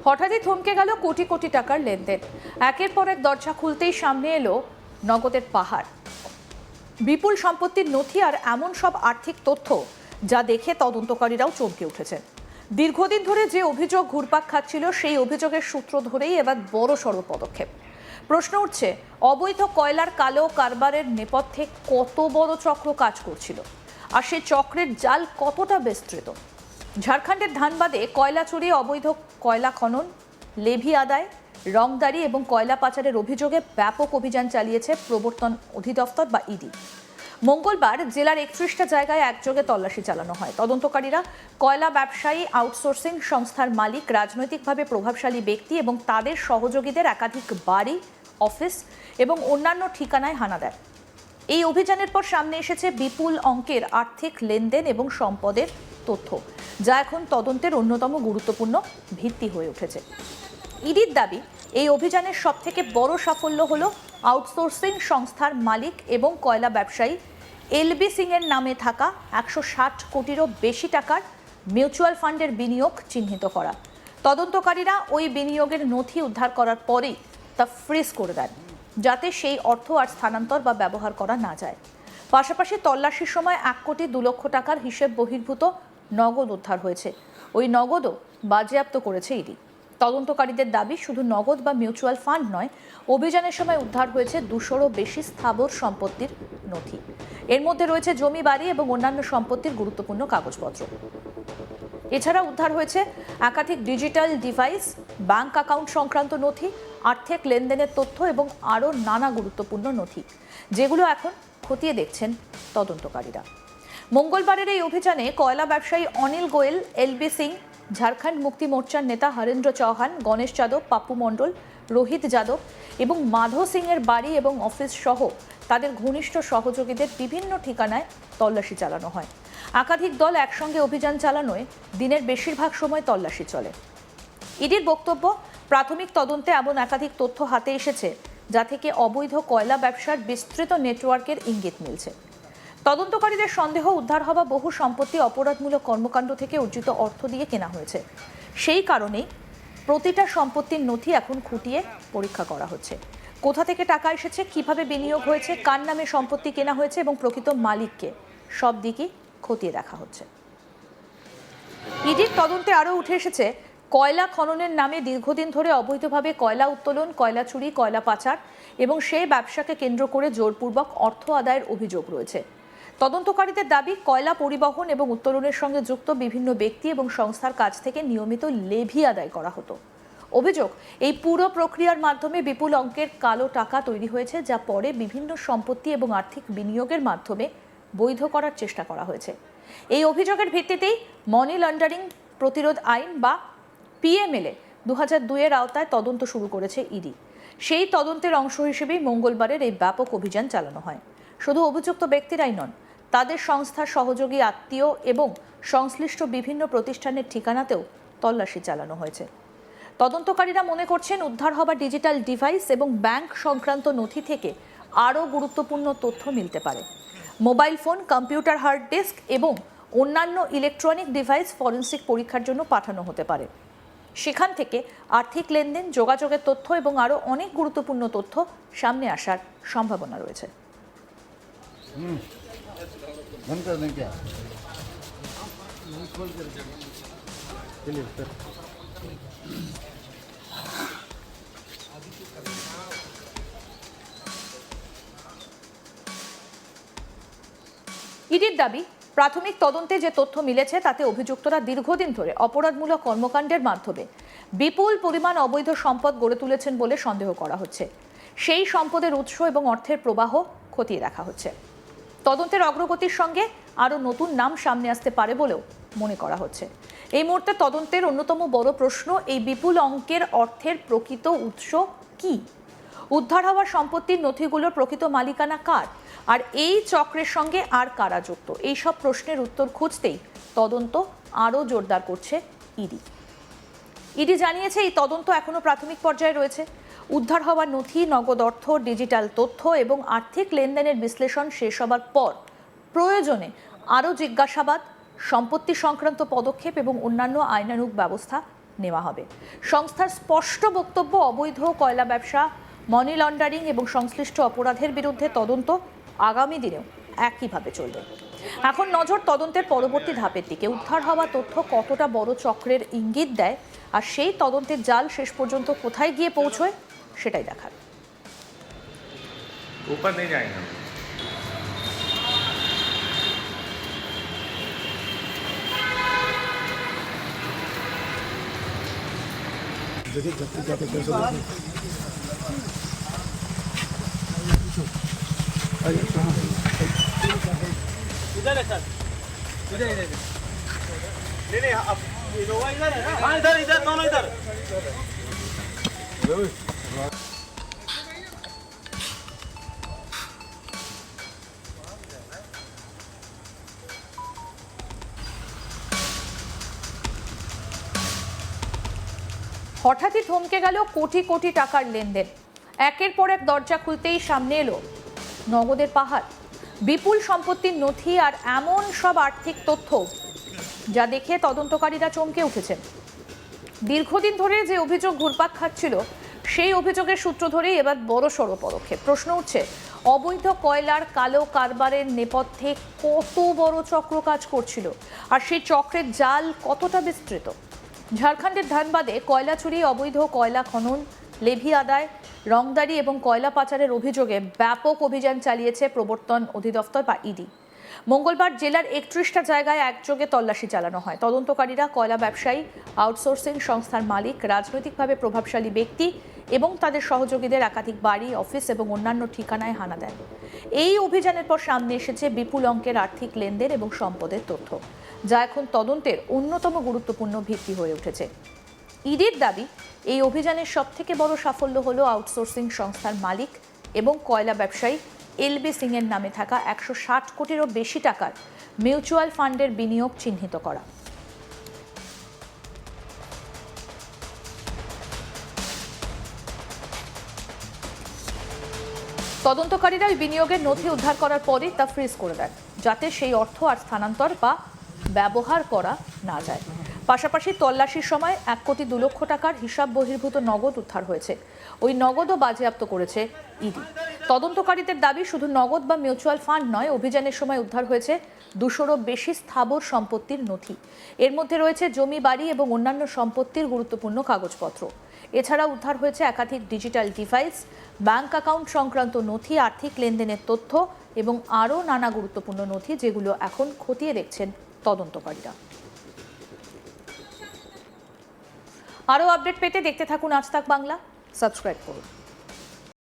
হঠাৎই থমকে গেল কোটি কোটি টাকার লেনদেন। একের পর এক দরজা খুলতেই সামনে এলো নগদের পাহাড়, বিপুল সম্পত্তির নথি আর এমন সব আর্থিক তথ্য যা দেখে তদন্তকারীরাও চমকে উঠেছেন। দীর্ঘদিন ধরে যে অভিযোগ ঘুরপাক খাচ্ছিল সেই অভিযোগের সূত্র ধরেই এবার বড়সড় পদক্ষেপ। প্রশ্ন উঠছে, অবৈধ কয়লার কালো কারবারের নেপথ্যে কত বড় চক্র কাজ করছিল আর সেই চক্রের জাল কতটা বিস্তৃত। ঝাড়খণ্ডের ধানবাদে কয়লা চুরি, অবৈধ কয়লা খনন, লেভি আদায়, রংদারি এবং কয়লা পাচারের অভিযোগে ব্যাপক অভিযান চালিয়েছে প্রবর্তন অধিদপ্তর বা ইডি। মঙ্গলবার জেলার 31টা জায়গায় একযোগে তল্লাশি চালানো হয়। তদন্তকারীরা কয়লা ব্যবসায়ী, আউটসোর্সিং সংস্থার মালিক, রাজনৈতিকভাবে প্রভাবশালী ব্যক্তি এবং তাদের সহযোগীদের একাধিক বাড়ি, অফিস এবং অন্যান্য ঠিকানায় হানা দেয়। এই অভিযানের পর সামনে এসেছে বিপুল অঙ্কের আর্থিক লেনদেন এবং সম্পদের তথ্য, যা এখন তদন্তের অন্যতম গুরুত্বপূর্ণ ভিত্তি হয়ে উঠেছে। ইডির দাবি, এই অভিযানের সবথেকে বড় সাফল্য হলো আউটসোর্সিং সংস্থার মালিক এবং কয়লা ব্যবসায়ী এলবি সিং এর নামে থাকা 160 কোটিরও বেশি টাকার মিউচুয়াল ফান্ডের বিনিয়োগ চিহ্নিত করা। তদন্তকারীরা ওই বিনিয়োগের নথি উদ্ধার করার পরেই তা ফ্রিজ করে দেন, যাতে সেই অর্থ আর স্থানান্তর বা ব্যবহার করা না যায়। পাশাপাশি তল্লাশির সময় 1 কোটি 2 লক্ষ টাকার হিসেব বহির্ভূত নগদ উদ্ধার হয়েছে। ওই নগদও বাজেয়াপ্ত করেছে ইডি। তদন্তকারীদের দাবি, শুধু নগদ বা মিউচুয়াল ফান্ড নয়, অভিযানের সময় উদ্ধার হয়েছে 200রও বেশি স্থাবর সম্পত্তির নথি। এর মধ্যে রয়েছে জমি, বাড়ি এবং অন্যান্য সম্পত্তির গুরুত্বপূর্ণ কাগজপত্র। এছাড়া উদ্ধার হয়েছে একাধিক ডিজিটাল ডিভাইস, ব্যাংক অ্যাকাউন্ট সংক্রান্ত নথি, আর্থিক লেনদেনের তথ্য এবং আরও নানা গুরুত্বপূর্ণ নথি, যেগুলো এখন খতিয়ে দেখছেন তদন্তকারীরা। মঙ্গলবারের এই অভিযানে কয়লা ব্যবসায়ী অনিল গোয়েল, এলবি সিং, ঝাড়খণ্ড মুক্তি মোর্চার নেতা হরেন্দ্র চৌহান, গণেশ যাদব, পাপ্পু মণ্ডল, রোহিত যাদব এবং মাধো সিং এর বাড়ি এবং অফিস সহ তাদের ঘনিষ্ঠ সহযোগীদের বিভিন্ন ঠিকানায় তল্লাশি চালানো হয়। একাধিক দল একসঙ্গে অভিযান চালানোয় দিনের বেশিরভাগ সময় তল্লাশি চলে। ইডির বক্তব্য, প্রাথমিক তদন্তে এমন একাধিক তথ্য হাতে এসেছে যা থেকে অবৈধ কয়লা ব্যবসার বিস্তৃত নেটওয়ার্কের ইঙ্গিত মিলছে। তদন্তকারীদের সন্দেহ, উদ্ধার হওয়া বহু সম্পত্তি অপরাধমূলক কর্মকাণ্ড থেকে অর্জিত অর্থ দিয়ে কেনা হয়েছে। সেই কারণেই প্রতিটা সম্পত্তির নথি এখন খুঁটিয়ে পরীক্ষা করা হচ্ছে। কোথা থেকে টাকা এসেছে, কিভাবে বিনিয়োগ হয়েছে, কার নামে সম্পত্তি কেনা হয়েছে এবং প্রকৃত মালিককে, সব দিকই খতিয়ে দেখা হচ্ছে। ইডির তদন্তে আরও উঠে এসেছে, কয়লা খননের নামে দীর্ঘদিন ধরে অবৈধভাবে কয়লা উত্তোলন, কয়লা চুরি, কয়লা পাচার এবং সেই ব্যবসাকে কেন্দ্র করে জোরপূর্বক অর্থ আদায়ের অভিযোগ রয়েছে। তদন্তকারীদের দাবি, কয়লা পরিবহন এবং উত্তোলনের সঙ্গে যুক্ত বিভিন্ন ব্যক্তি এবং সংস্থার কাছ থেকে নিয়মিত লেভি আদায় করা হতো। অভিযোগ, এই পুরো প্রক্রিয়ার মাধ্যমে বিপুল অঙ্কের কালো টাকা তৈরি হয়েছে, যা পরে বিভিন্ন সম্পত্তি এবং আর্থিক বিনিয়োগের মাধ্যমে বৈধ করার চেষ্টা করা হয়েছে। এই অভিযোগের ভিত্তিতেই মানি লন্ডারিং প্রতিরোধ আইন বা পিএমএলএ 2002-এর আওতায় তদন্ত শুরু করেছে ইডি। সেই তদন্তের অংশ হিসেবেই মঙ্গলবারের এই ব্যাপক অভিযান চালানো হয়। শুধু অভিযুক্ত ব্যক্তিরাই নন, তাদের সংস্থার সহযোগী, আত্মীয় এবং সংশ্লিষ্ট বিভিন্ন প্রতিষ্ঠানের ঠিকানাতেও তল্লাশি চালানো হয়েছে। তদন্তকারীরা মনে করছেন, উদ্ধার হওয়া ডিজিটাল ডিভাইস এবং ব্যাংক সংক্রান্ত নথি থেকে আরও গুরুত্বপূর্ণ তথ্য মিলতে পারে। Mobile phone, computer, hard disk এবং অন্যান্য ইলেকট্রনিক ডিভাইস ফরেনসিক পরীক্ষার জন্য পাঠানো হতে পারে। সেখান থেকে আর্থিক লেনদেন, যোগাযোগের তথ্য এবং আরও অনেক গুরুত্বপূর্ণ তথ্য সামনে আসার সম্ভাবনা রয়েছে। ইডির দাবি, প্রাথমিক তদন্তে যে তথ্য মিলেছে তাতে অভিযুক্তরা দীর্ঘদিন ধরে অপরাধমূলক কর্মকাণ্ডের মাধ্যমে বিপুল পরিমাণ অবৈধ সম্পদ গড়ে তুলেছেন বলে সন্দেহ করা হচ্ছে। সেই সম্পদের উৎস এবং অর্থের প্রবাহ খতিয়ে দেখা হচ্ছে। তদন্তের অগ্রগতির সঙ্গে আরও নতুন নাম সামনে আসতে পারে বলেও মনে করা হচ্ছে। এই মুহূর্তে তদন্তের অন্যতম বড় প্রশ্ন, এই বিপুল অঙ্কের অর্থের প্রকৃত উৎস কি? উদ্ধার হওয়া সম্পত্তির নথিগুলোর প্রকৃত মালিকানা কার? আর এই চক্রের সঙ্গে আর কারা যুক্ত? এই সব প্রশ্নের উত্তর খুঁজতেই তদন্ত আরও জোরদার করছে ইডি। ইডি জানিয়েছে, এই তদন্ত এখনো প্রাথমিক পর্যায়ে রয়েছে। উদ্ধার হওয়া নথি, নগদ অর্থ, ডিজিটাল তথ্য এবং আর্থিক লেনদেনের বিশ্লেষণ শেষ হবার পর প্রয়োজনে আরও জিজ্ঞাসাবাদ, সম্পত্তি সংক্রান্ত পদক্ষেপ এবং অন্যান্য আইনানুগ ব্যবস্থা নেওয়া হবে। সংস্থার স্পষ্ট বক্তব্য, অবৈধ কয়লা ব্যবসা, মানি লন্ডারিং এবং সংশ্লিষ্ট অপরাধের বিরুদ্ধে তদন্ত আগামী দিনেও একইভাবে চলবে। এখন নজর তদন্তের পরবর্তী ধাপের দিকে। উদ্ধার হওয়া তথ্য কতটা বড় চক্রের ইঙ্গিত দেয় আর সেই তদন্তের জাল শেষ পর্যন্ত কোথায় গিয়ে পৌঁছয় সেটাই দেখার। ऊपर नहीं जाएंगे हम। देखिए जब तक जाके कैसे इधर है सर, इधर इधर नहीं अब इनोवा इधर है ना। हाँ इधर इधर दोनों इधर। হঠাৎই থমকে গেল কোটি কোটি টাকার লেনদেন। একের পর এক দরজা খুলতেই সামনে এলো নগদের পাহাড়, বিপুল সম্পত্তির নথি আর এমন সব আর্থিক তথ্য যা দেখে তদন্তকারীরা চমকে উঠেছেন। দীর্ঘদিন ধরে যে অভিযোগ ঘুরপাক খাচ্ছিল সেই অভিযোগের সূত্র ধরেই এবার বড়সড় পদক্ষেপ। প্রশ্ন উঠছে, অবৈধ কয়লার কালো কারবারের নেপথ্যে কত বড় চক্র কাজ করছিল আর সেই চক্রের জাল কতটা বিস্তৃত। ঝাড়খণ্ডের ধানবাদে কয়লা চুরি, অবৈধ কয়লা খনন, লেভি আদায়, রংদারি এবং কয়লা পাচারের অভিযোগে ব্যাপক অভিযান চালিয়েছে প্রবর্তন অধিদপ্তর বা ইডি। মঙ্গলবার জেলার 31টা জায়গায় একযোগে তল্লাশি চালানো হয়। তদন্তকারীরা কয়লা ব্যবসায়ী, আউটসোর্সিং সংস্থার মালিক, রাজনৈতিকভাবে প্রভাবশালী ব্যক্তি এবং তাদের সহযোগীদের একাধিক বাড়ি, অফিস এবং অন্যান্য ঠিকানায় হানা দেন। এই অভিযানের পর সামনে এসেছে বিপুল অঙ্কের আর্থিক লেনদেন এবং সম্পদের তথ্য, যা এখন তদন্তের অন্যতম গুরুত্বপূর্ণ ভিত্তি হয়ে উঠেছে। ইডির দাবি, এই অভিযানের সবথেকে বড় সাফল্য হলো আউটসোর্সিং সংস্থার মালিক এবং কয়লা ব্যবসায়ী এলবি সিং এর নামে থাকা 160 কোটিরও বেশি টাকার মিউচুয়াল ফান্ডের বিনিয়োগ চিহ্নিত করা। তদন্তকারীরা ওই বিনিয়োগের নথি উদ্ধার করার পরই তা ফ্রিজ করে দেন, যাতে সেই অর্থ আর স্থানান্তর বা ব্যবহার করা না যায়। পাশাপাশি তল্লাশির সময় 1,02 লক্ষ টাকার হিসাব বহির্ভূত নগদ উদ্ধার হয়েছে। ওই নগদও বাজেয়াপ্ত করেছে ইডি। তদন্তকারীদের দাবি, শুধু নগদ বা মিউচুয়াল ফান্ড নয়, অভিযানের সময় উদ্ধার হয়েছে 200রও বেশি স্থাবর সম্পত্তির নথি। এর মধ্যে রয়েছে জমি, বাড়ি এবং অন্যান্য সম্পত্তির গুরুত্বপূর্ণ কাগজপত্র। এছাড়া উদ্ধার হয়েছে একাধিক ডিজিটাল ডিভাইস, ব্যাংক অ্যাকাউন্ট সংক্রান্ত নথি, আর্থিক লেনদেনের তথ্য এবং আরও নানা গুরুত্বপূর্ণ নথি, যেগুলো এখন খতিয়ে দেখছেন তদন্তকারীরা। আরও আপডেট পেতে দেখতে থাকুন আজ তাক বাংলা, সাবস্ক্রাইব করুন।